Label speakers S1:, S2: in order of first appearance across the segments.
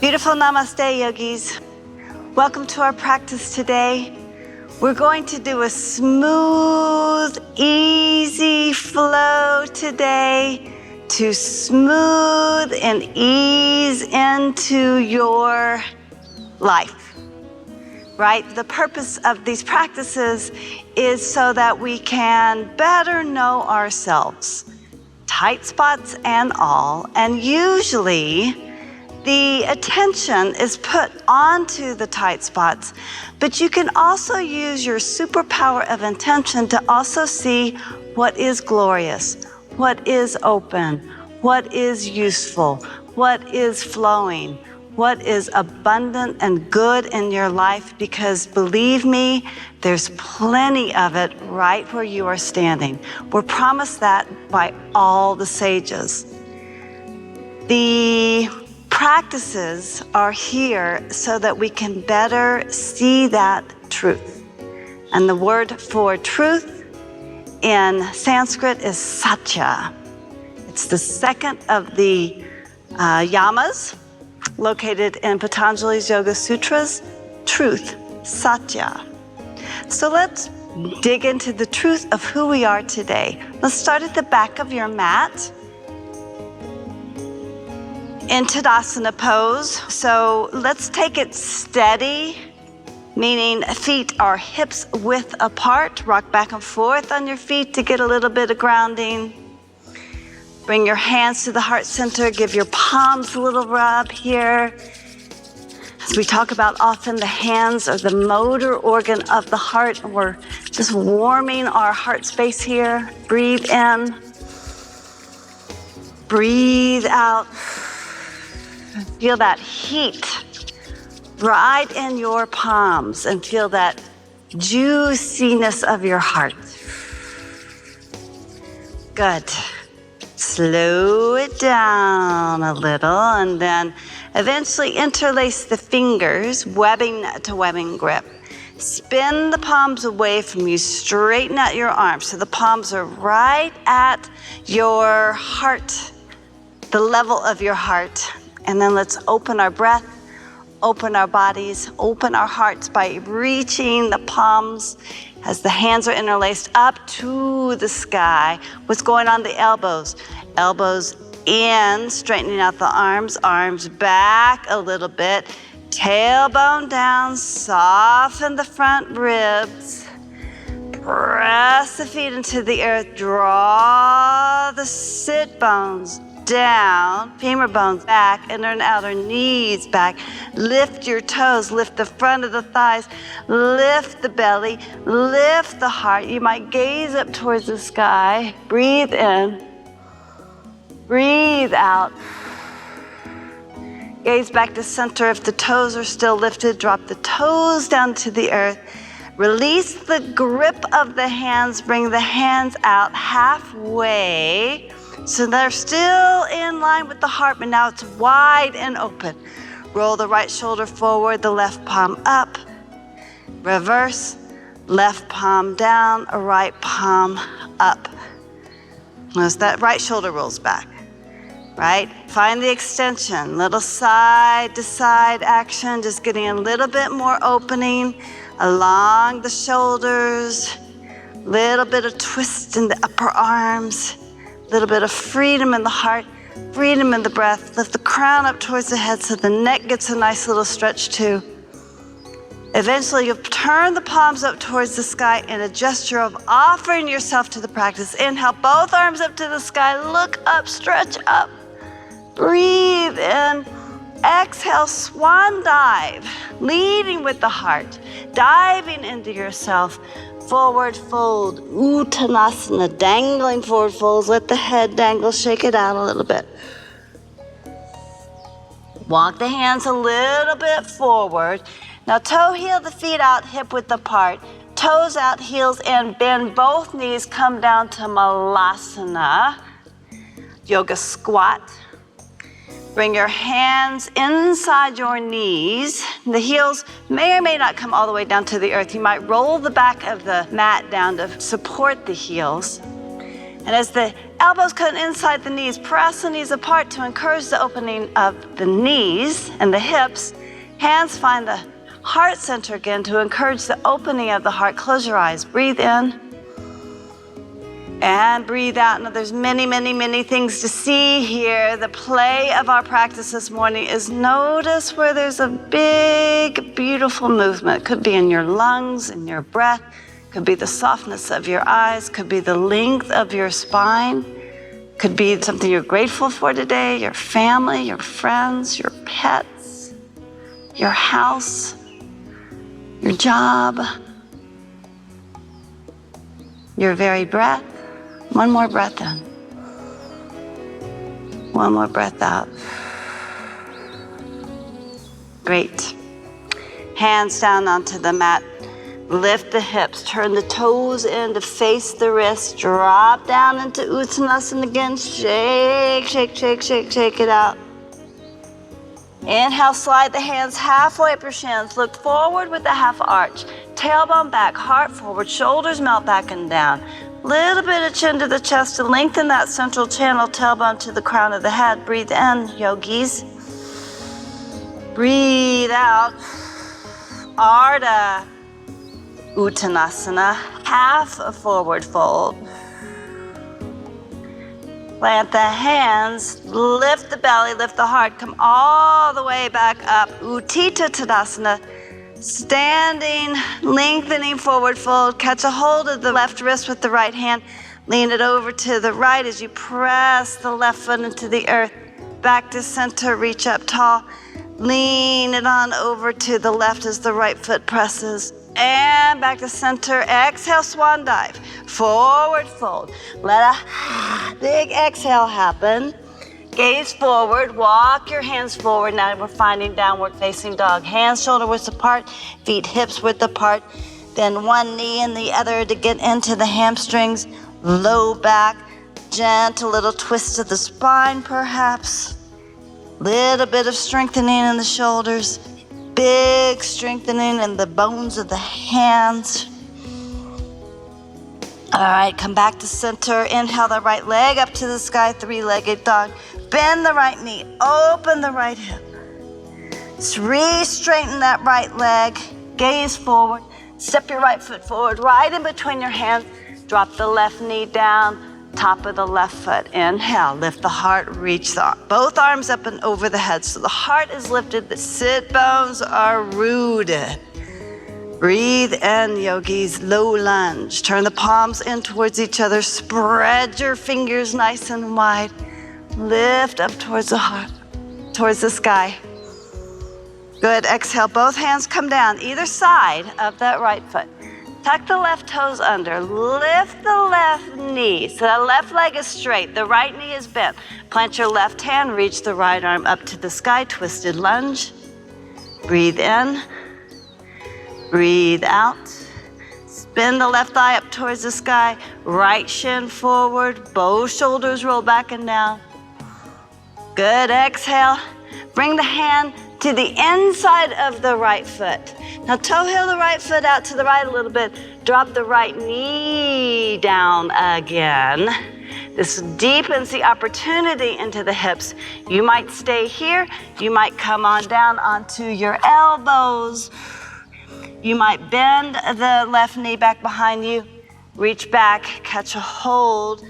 S1: Beautiful Namaste, yogis. Welcome to our practice today. We're going to do a smooth, easy flow today to smooth and ease into your life, right? The purpose of these practices is so that we can better know ourselves, tight spots and all, and usually the attention is put onto the tight spots, but you can also use your superpower of intention to also see what is glorious, what is open, what is useful, what is flowing, what is abundant and good in your life, because believe me, there's plenty of it right where you are standing. We're promised that by all the sages. The practices are here so that we can better see that truth. And the word for truth in Sanskrit is satya. It's the second of the yamas located in Patanjali's Yoga Sutras, truth, satya. So let's dig into the truth of who we are today. Let's start at the back of your mat in Tadasana pose. So let's take it steady, meaning feet are hips width apart. Rock back and forth on your feet to get a little bit of grounding. Bring your hands to the heart center. Give your palms a little rub here. As we talk about often, the hands are the motor organ of the heart. We're just warming our heart space here. Breathe in. Breathe out. Feel that heat right in your palms and feel that juiciness of your heart. Good. Slow it down a little and then eventually interlace the fingers, webbing to webbing grip. Spin the palms away from you, straighten out your arms so the palms are right at your heart, the level of your heart. And then let's open our breath, open our bodies, open our hearts by reaching the palms as the hands are interlaced up to the sky. What's going on the elbows? Elbows in, straightening out the arms, arms back a little bit, tailbone down, soften the front ribs, press the feet into the earth, draw the sit bones down, femur bones back, inner and outer knees back. Lift your toes, lift the front of the thighs, lift the belly, lift the heart. You might gaze up towards the sky. Breathe in, breathe out. Gaze back to center. If the toes are still lifted, drop the toes down to the earth. Release the grip of the hands, bring the hands out halfway. So they're still in line with the heart, but now it's wide and open. Roll the right shoulder forward, the left palm up. Reverse, left palm down, right palm up. Notice that right shoulder rolls back, right? Find the extension, little side to side action, just getting a little bit more opening along the shoulders, little bit of twist in the upper arms. Little bit of freedom in the heart, freedom in the breath. Lift the crown up towards the head so the neck gets a nice little stretch too. Eventually you'll turn the palms up towards the sky in a gesture of offering yourself to the practice. Inhale, both arms up to the sky, look up, stretch up. Breathe in. Exhale, swan dive, leading with the heart, diving into yourself. Forward fold, Uttanasana, dangling forward folds. Let the head dangle, shake it out a little bit. Walk the hands a little bit forward. Now toe heel the feet out, hip width apart. Toes out, heels in, bend both knees, come down to Malasana. Yoga squat. Bring your hands inside your knees. The heels may or may not come all the way down to the earth. You might roll the back of the mat down to support the heels. And as the elbows come inside the knees, press the knees apart to encourage the opening of the knees and the hips. Hands find the heart center again to encourage the opening of the heart. Close your eyes. Breathe in and breathe out. Now there's many, many, many things to see here. The play of our practice this morning is notice where there's a big, beautiful movement. It could be in your lungs, in your breath. Could be the softness of your eyes, could be the length of your spine, could be something you're grateful for today, your family, your friends, your pets, your house, your job, your very breath. One more breath in. One more breath out. Great. Hands down onto the mat. Lift the hips, turn the toes in to face the wrists, drop down into Uttanasana again, shake, shake, shake, shake, shake it out. Inhale, slide the hands halfway up your shins, look forward with a half arch, tailbone back, heart forward, shoulders melt back and down. Little bit of chin to the chest to lengthen that central channel, tailbone to the crown of the head. Breathe in, yogis. Breathe out, Ardha Uttanasana, half a forward fold. Plant the hands, lift the belly, lift the heart, come all the way back up. Utthita Tadasana, standing, lengthening forward fold. Catch a hold of the left wrist with the right hand. Lean it over to the right as you press the left foot into the earth. Back to center, reach up tall. Lean it on over to the left as the right foot presses. And back to center. Exhale, swan dive. Forward fold. Let a big exhale happen. Gaze forward. Walk your hands forward. Now we're finding downward facing dog. Hands shoulder width apart. Feet hips width apart. Then one knee and the other to get into the hamstrings. Low back. Gentle little twist of the spine perhaps. Little bit of strengthening in the shoulders. Big strengthening in the bones of the hands. All right, come back to center. Inhale the right leg up to the sky, three-legged dog. Bend the right knee, open the right hip. Re-straighten that right leg, gaze forward. Step your right foot forward, right in between your hands. Drop the left knee down, top of the left foot. Inhale, lift the heart, reach both arms up and over the head. So the heart is lifted, the sit bones are rooted. Breathe in, yogis, low lunge. Turn the palms in towards each other. Spread your fingers nice and wide. Lift up towards the heart, towards the sky. Good, exhale, both hands come down either side of that right foot. Tuck the left toes under, lift the left knee. So the left leg is straight, the right knee is bent. Plant your left hand, reach the right arm up to the sky, twisted lunge. Breathe in, breathe out. Spin the left thigh up towards the sky, right shin forward, both shoulders roll back and down. Good, exhale. Bring the hand to the inside of the right foot. Now toe heel the right foot out to the right a little bit. Drop the right knee down again. This deepens the opportunity into the hips. You might stay here. You might come on down onto your elbows. You might bend the left knee back behind you. Reach back, catch a hold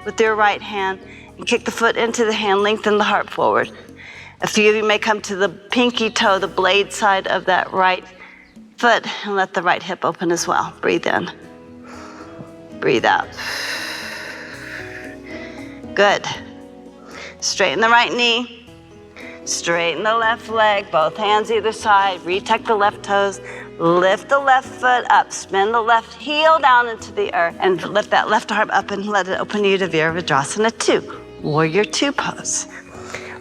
S1: with your right hand and kick the foot into the hand, lengthen the heart forward. A few of you may come to the pinky toe, the blade side of that right foot, and let the right hip open as well. Breathe in. Breathe out. Good. Straighten the right knee. Straighten the left leg, both hands either side. Retuck the left toes. Lift the left foot up. Spin the left heel down into the earth and lift that left arm up and let it open you to Virabhadrasana 2, Warrior 2 pose.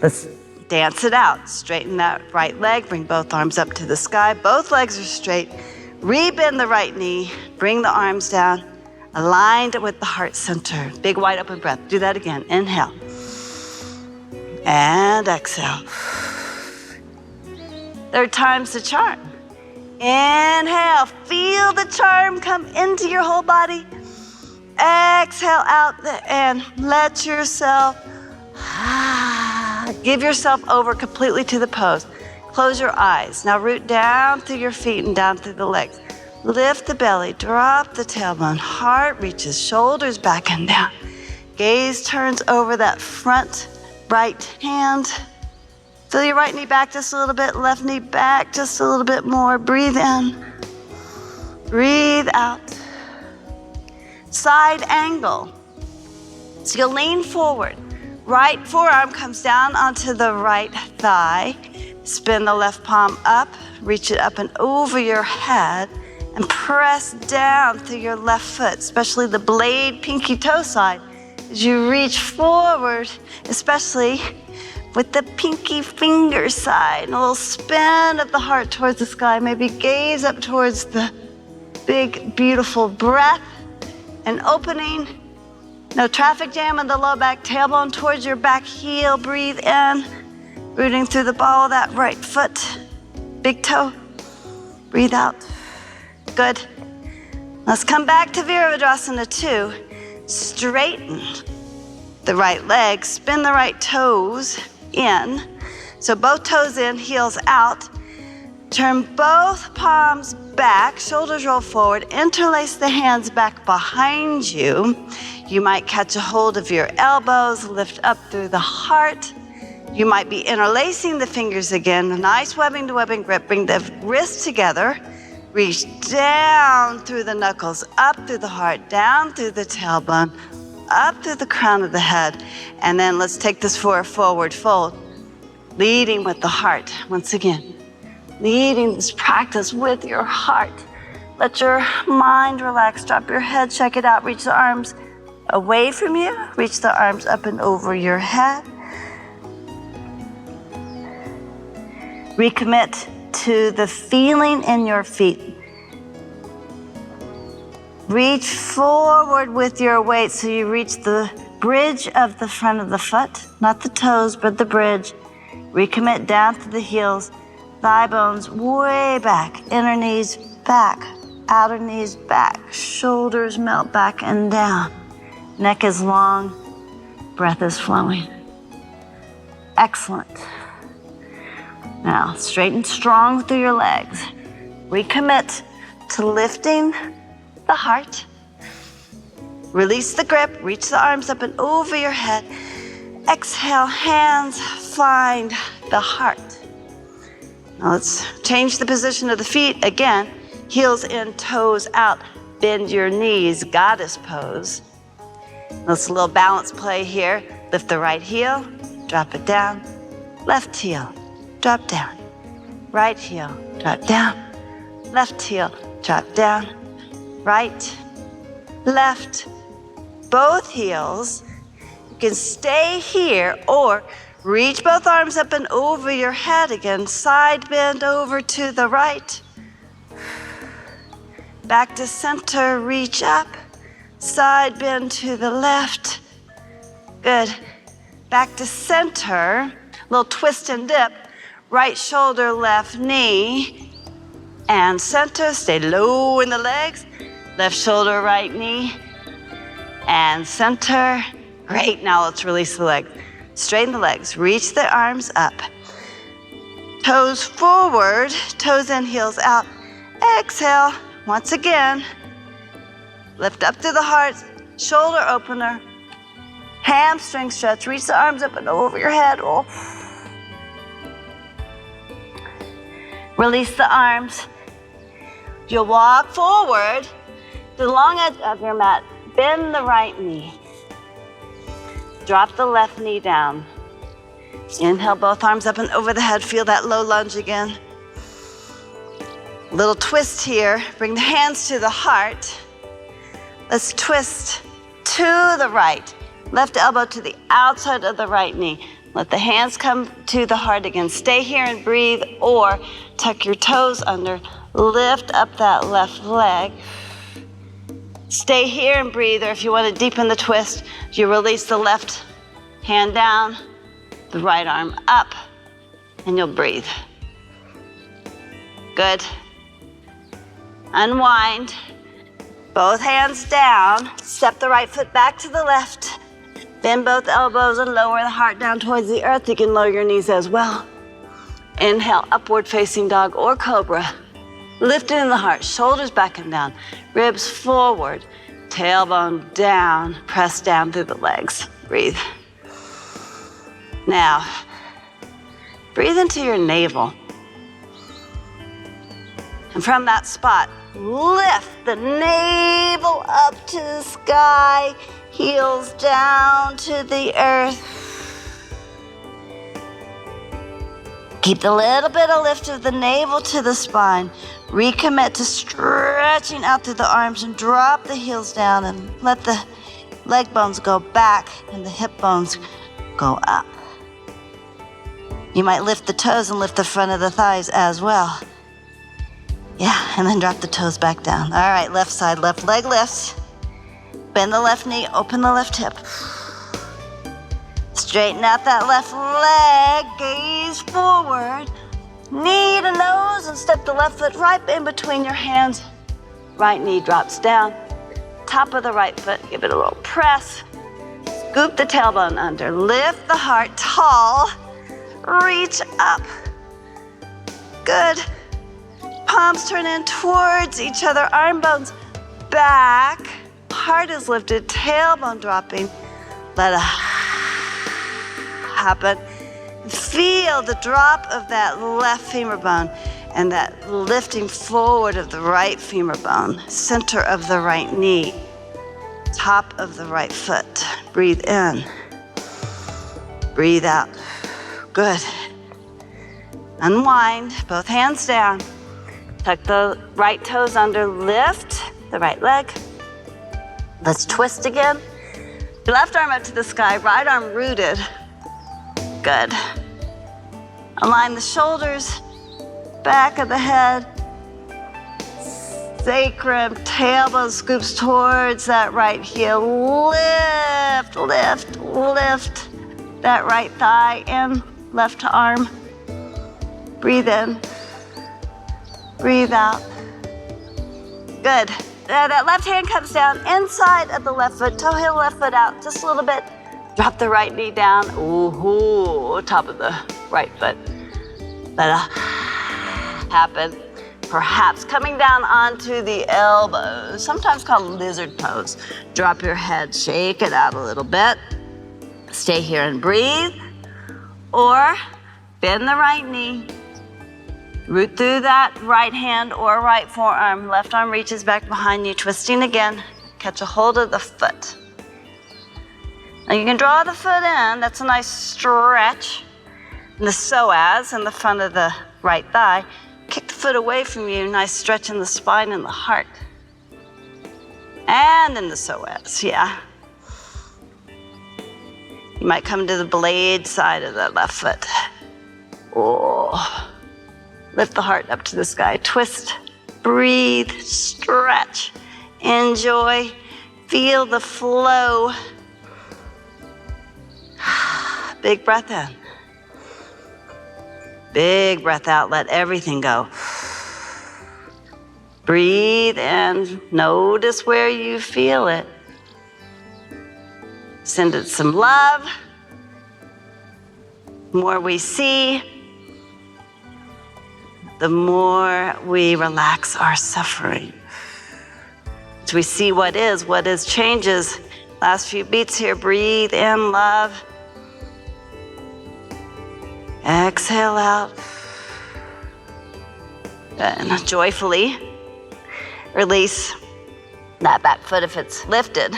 S1: Let's dance it out. Straighten that right leg. Bring both arms up to the sky. Both legs are straight. Rebend the right knee. Bring the arms down. Aligned with the heart center. Big wide open breath. Do that again. Inhale. And exhale. Third time's the charm. Inhale. Feel the charm come into your whole body. Exhale out and let yourself, give yourself over completely to the pose. Close your eyes. Now root down through your feet and down through the legs. Lift the belly, drop the tailbone. Heart reaches, shoulders back and down. Gaze turns over that front right hand. Feel your right knee back just a little bit, left knee back just a little bit more. Breathe in, breathe out. Side angle. So you'll lean forward. Right forearm comes down onto the right thigh. Spin the left palm up, reach it up and over your head, and press down through your left foot, especially the blade pinky toe side. As you reach forward, especially with the pinky finger side, and a little spin of the heart towards the sky. Maybe gaze up towards the big, beautiful breath and opening. No traffic jam in the low back, tailbone towards your back heel. Breathe in, rooting through the ball of that right foot, big toe. Breathe out. Good. Let's come back to Virabhadrasana 2. Straighten the right leg, spin the right toes in. So both toes in, heels out. Turn both palms back, shoulders roll forward, interlace the hands back behind you. You might catch a hold of your elbows, lift up through the heart. You might be interlacing the fingers again. Nice webbing to webbing grip. Bring the wrists together. Reach down through the knuckles, up through the heart, down through the tailbone, up through the crown of the head. And then let's take this for a forward fold, leading with the heart. Once again, leading this practice with your heart. Let your mind relax. Drop your head, check it out. Reach the arms away from you. Reach the arms up and over your head. Recommit to the feeling in your feet. Reach forward with your weight so you reach the bridge of the front of the foot, not the toes, but the bridge. Recommit down to the heels, thigh bones way back, inner knees back, outer knees back, shoulders melt back and down. Neck is long, breath is flowing. Excellent. Now, straighten strong through your legs. Recommit to lifting the heart. Release the grip, reach the arms up and over your head. Exhale, hands find the heart. Now let's change the position of the feet again. Heels in, toes out. Bend your knees, goddess pose. Let's a little balance play here. Lift the right heel, drop it down. Left heel, drop down. Right heel, drop down. Left heel, drop down. Right, left, both heels. You can stay here or reach both arms up and over your head again. Side bend over to the right. Back to center, reach up. Side bend to the left. Good. Back to center. Little twist and dip. Right shoulder, left knee. And center. Stay low in the legs. Left shoulder, right knee. And center. Great. Now let's release the legs. Straighten the legs. Reach the arms up. Toes forward. Toes in, heels out. Exhale. Once again. Lift up through the heart. Shoulder opener. Hamstring stretch. Reach the arms up and over your head. Roll. Release the arms. You'll walk forward to the long edge of your mat. Bend the right knee. Drop the left knee down. Inhale, both arms up and over the head. Feel that low lunge again. Little twist here. Bring the hands to the heart. Let's twist to the right. Left elbow to the outside of the right knee. Let the hands come to the heart again. Stay here and breathe, or tuck your toes under. Lift up that left leg. Stay here and breathe, or if you want to deepen the twist, you release the left hand down, the right arm up, and you'll breathe. Good. Unwind. Both hands down. Step the right foot back to the left. Bend both elbows and lower the heart down towards the earth. You can lower your knees as well. Inhale, upward facing dog or cobra. Lift in the heart, shoulders back and down, ribs forward, tailbone down, press down through the legs. Breathe. Now, breathe into your navel. And from that spot, lift the navel up to the sky, heels down to the earth. Keep the little bit of lift of the navel to the spine. Recommit to stretching out through the arms and drop the heels down and let the leg bones go back and the hip bones go up. You might lift the toes and lift the front of the thighs as well. Yeah, and then drop the toes back down. All right, left side, left leg lifts. Bend the left knee, open the left hip. Straighten out that left leg, gaze forward. Knee to nose and step the left foot right in between your hands. Right knee drops down. Top of the right foot, give it a little press. Scoop the tailbone under. Lift the heart tall. Reach up. Good. Palms turn in towards each other. Arm bones back. Heart is lifted. Tailbone dropping. Let it happen. Feel the drop of that left femur bone and that lifting forward of the right femur bone. Center of the right knee. Top of the right foot. Breathe in. Breathe out. Good. Unwind, both hands down. Tuck the right toes under, lift the right leg. Let's twist again. Left arm up to the sky, right arm rooted. Good. Align the shoulders, back of the head. Sacrum, tailbone scoops towards that right heel. Lift, lift, lift that right thigh in, left arm. Breathe in, breathe out. Good. That left hand comes down inside of the left foot, toe heel left foot out just a little bit. Drop the right knee down, ooh, top of the right foot. Let it happen. Perhaps coming down onto the elbows, sometimes called lizard pose. Drop your head, shake it out a little bit. Stay here and breathe. Or bend the right knee. Root through that right hand or right forearm. Left arm reaches back behind you, twisting again. Catch a hold of the foot. Now you can draw the foot in. That's a nice stretch. And the psoas in the front of the right thigh. Kick the foot away from you. Nice stretch in the spine and the heart. And in the psoas, yeah. You might come to the blade side of the left foot. Oh. Lift the heart up to the sky. Twist, breathe, stretch, enjoy, feel the flow. Big breath in. Big breath out, let everything go. Breathe in, notice where you feel it. Send it some love. The more we see, the more we relax our suffering. As we see what is changes. Last few beats here, breathe in love. Exhale out. And joyfully release that back foot if it's lifted.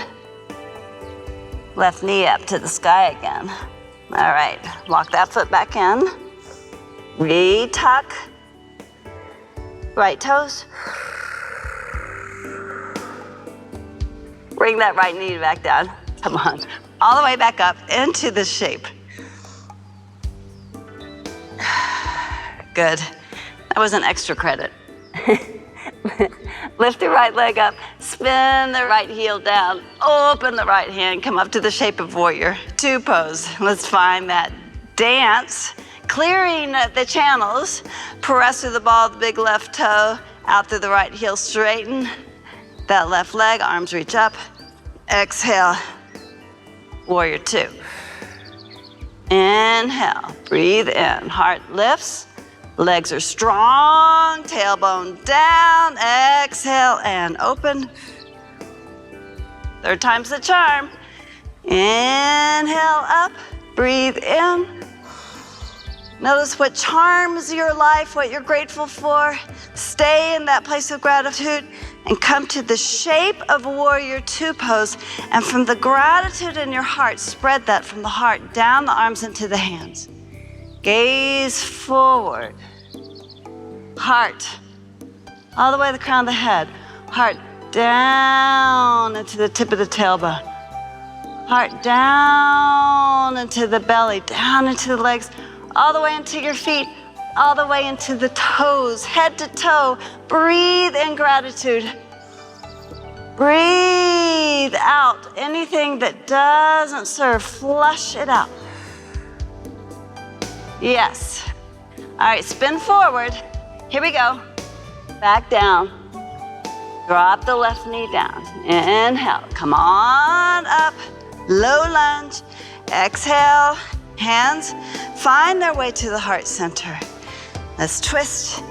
S1: Left knee up to the sky again. All right, lock that foot back in. Retuck. Right toes. Bring that right knee back down. Come on. All the way back up into the shape. Good. That was an extra credit. Lift the right leg up. Spin the right heel down. Open the right hand. Come up to the shape of warrior. Two pose. Let's find that dance. Clearing the channels, press through the ball of the big left toe, out through the right heel, straighten, that left leg, arms reach up. Exhale, warrior two. Inhale, breathe in, heart lifts, legs are strong, tailbone down. Exhale and open. Third time's the charm. Inhale up, breathe in. Notice what charms your life, what you're grateful for. Stay in that place of gratitude and come to the shape of warrior two pose. And from the gratitude in your heart, spread that from the heart down the arms into the hands. Gaze forward. Heart, all the way to the crown of the head. Heart down into the tip of the tailbone. Heart down into the belly, down into the legs, all the way into your feet, all the way into the toes, head to toe. Breathe in gratitude. Breathe out anything that doesn't serve. Flush it out. Yes. All right, spin forward. Here we go. Back down. Drop the left knee down. Inhale. Come on up. Low lunge. Exhale. Hands find their way to the heart center. Let's twist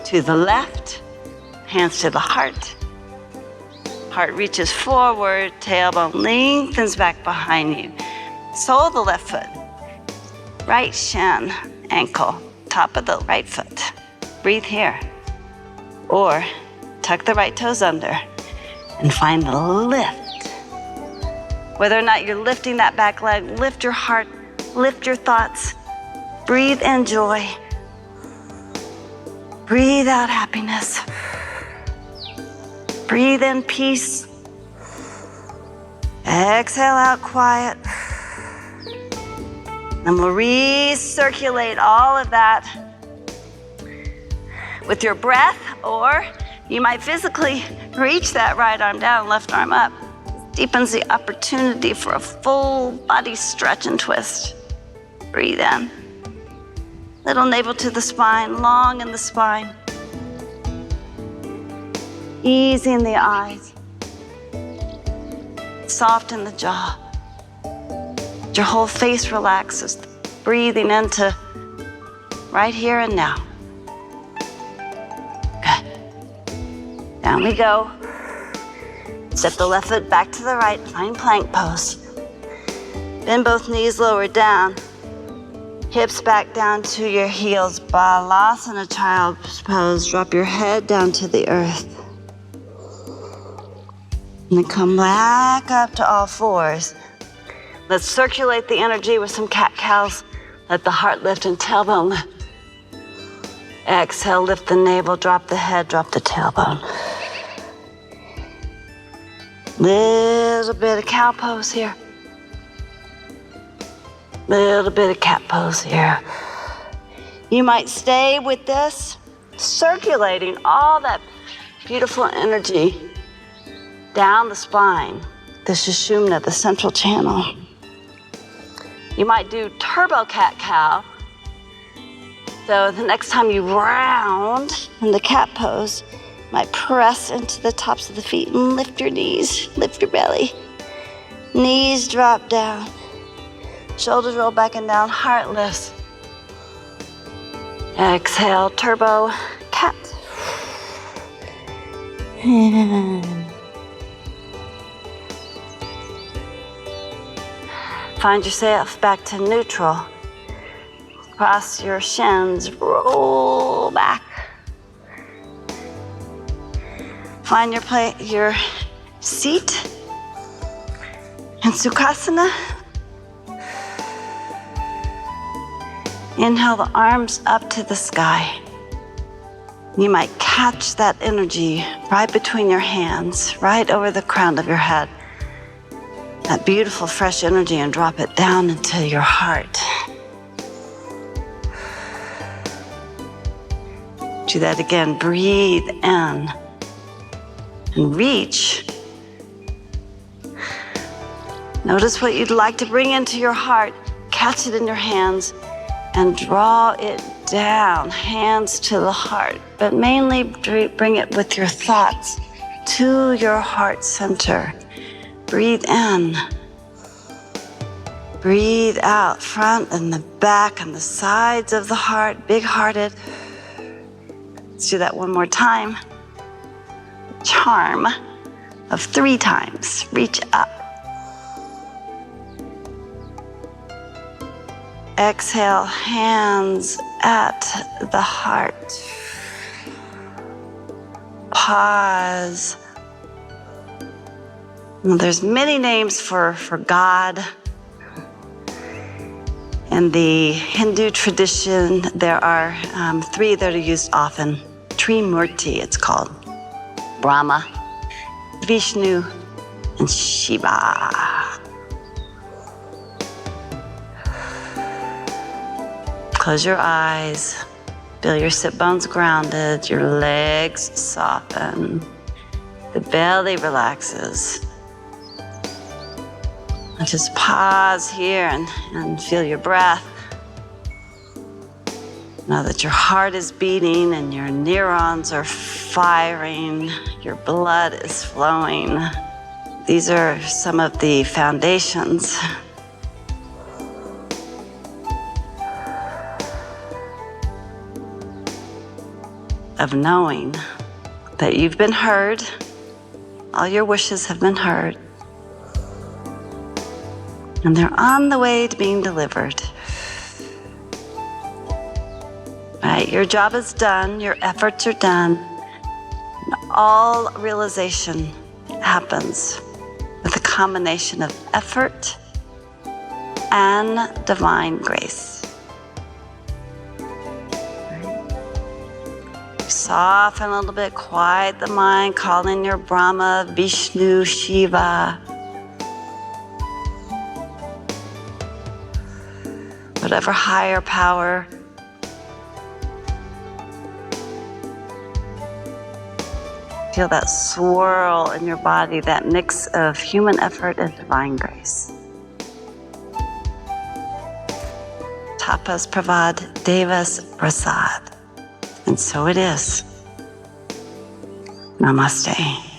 S1: to the left. Hands to the heart. Heart reaches forward. Tailbone lengthens back behind you. Sole of the left foot. Right shin, ankle, top of the right foot. Breathe here. Or tuck the right toes under and find the lift. Whether or not you're lifting that back leg, lift your heart, lift your thoughts. Breathe in joy. Breathe out happiness. Breathe in peace. Exhale out quiet. And we'll recirculate all of that with your breath, or you might physically reach that right arm down, left arm up. Deepens the opportunity for a full body stretch and twist. Breathe in. Little navel to the spine, long in the spine. Easy in the eyes. Soft in the jaw. Your whole face relaxes, breathing into right here and now. Good. Down we go. Step the left foot back to the right, find plank pose. Bend both knees lower down. Hips back down to your heels. Balasana child's pose. Drop your head down to the earth. And then come back up to all fours. Let's circulate the energy with some cat-cows. Let the heart lift and tailbone lift. Exhale, lift the navel, drop the head, drop the tailbone. Little bit of cow pose here. Little bit of cat pose here. You might stay with this, circulating all that beautiful energy down the spine, the Sushumna, the central channel. You might do turbo cat-cow. So the next time you round in the cat pose, you might press into the tops of the feet and lift your knees, lift your belly. Knees drop down. Shoulders roll back and down, heart lifts. Exhale, turbo cat. And find yourself back to neutral. Cross your shins, roll back. Find your seat in Sukhasana. Inhale the arms up to the sky. You might catch that energy right between your hands, right over the crown of your head. That beautiful fresh energy, and drop it down into your heart. Do that again. Breathe in and reach. Notice what you'd like to bring into your heart. Catch it in your hands and draw it down, hands to the heart. But mainly bring it with your thoughts. to your heart center. Breathe in. Breathe out, front and the back and the sides of the heart, big-hearted. Let's do that one more time. Charm of 3 times. Reach up. Exhale, hands at the heart. Pause. Well, there's many names for God. In the Hindu tradition, there are 3 that are used often. Trimurti, it's called. Brahma, Vishnu, and Shiva. Close your eyes. Feel your sit bones grounded, your legs soften. The belly relaxes. And just pause here and feel your breath. Know that your heart is beating and your neurons are firing, your blood is flowing. These are some of the foundations of knowing that you've been heard, all your wishes have been heard, and they're on the way to being delivered. Right, your job is done, your efforts are done, and all realization happens with a combination of effort and divine grace. Soften a little bit, quiet the mind, call in your Brahma, Vishnu, Shiva. Whatever higher power. Feel that swirl in your body, that mix of human effort and divine grace. Tapas Pravad Devas Prasad. And so it is. Namaste.